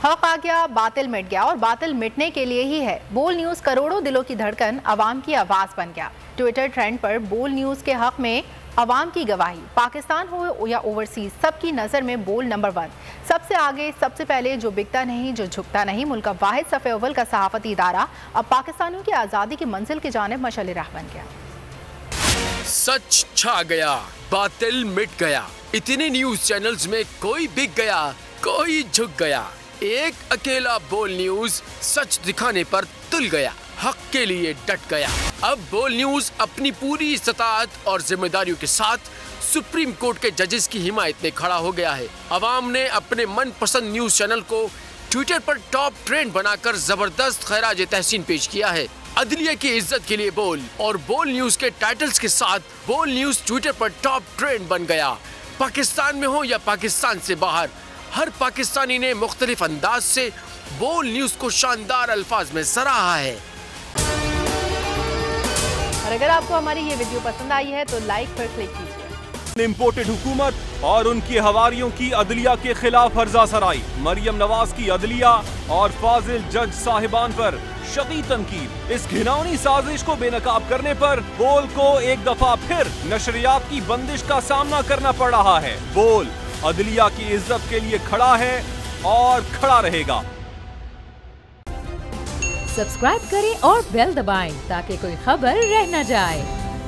हक आ गया, बातिल मिट गया और बातिल मिटने के लिए ही है। बोल न्यूज़ करोड़ों दिलों की धड़कन, अवाम की आवाज़ बन गया। ट्विटर ट्रेंड पर बोल न्यूज़ के हक में अवाम की गवाही, पाकिस्तान हो या ओवरसीज, सबकी नज़र में बोल नंबर 1, सबसे आगे, सबसे पहले, जो बिकता नहीं, जो झुकता नहीं, मुल्क का वाहिद सफ़े अव्वल का सहाफ़ती इदारा अब पाकिस्तानियों की आज़ादी की मंजिल की जानिब मशाल राह बन गया। सच छा गया, बातिल मिट गया। इतने न्यूज चैनल्स में कोई बिक गया, कोई झुक गया। एक अकेला बोल न्यूज सच दिखाने पर तुल गया, हक के लिए डट गया। अब बोल न्यूज अपनी पूरी इस्तात और जिम्मेदारियों के साथ सुप्रीम कोर्ट के जजेस की हिमायत में खड़ा हो गया है। अवाम ने अपने मनपसंद न्यूज चैनल को ट्विटर पर टॉप ट्रेंड बनाकर जबरदस्त खैराज तहसीन पेश किया है। अदलिया की इज्जत के लिए बोल और बोल न्यूज के टाइटल्स के साथ बोल न्यूज ट्विटर पर टॉप ट्रेंड बन गया। पाकिस्तान में हो या पाकिस्तान से बाहर, हर पाकिस्तानी ने मुख्तलिफ अंदाज से बोल न्यूज को शानदार अल्फाज में सराहा है। और अगर आपको हमारी ये वीडियो पसंद आई है तो लाइक पर क्लिक कीजिए। इम्पोर्टेड हुकूमत और उनकी हवारियों की अदलिया के खिलाफ हर्जा सराई, मरियम नवाज की अदलिया और फाजिल जज साहिबान पर शदीद तनकीद। इस घिनौनी साजिश को बेनकाब करने पर बोल को एक दफा फिर नशरियात की बंदिश का सामना करना पड़ रहा है। बोल अदलिया की इज्जत के लिए खड़ा है और खड़ा रहेगा। सब्सक्राइब करें और बेल दबाएं ताकि कोई खबर रह न जाए।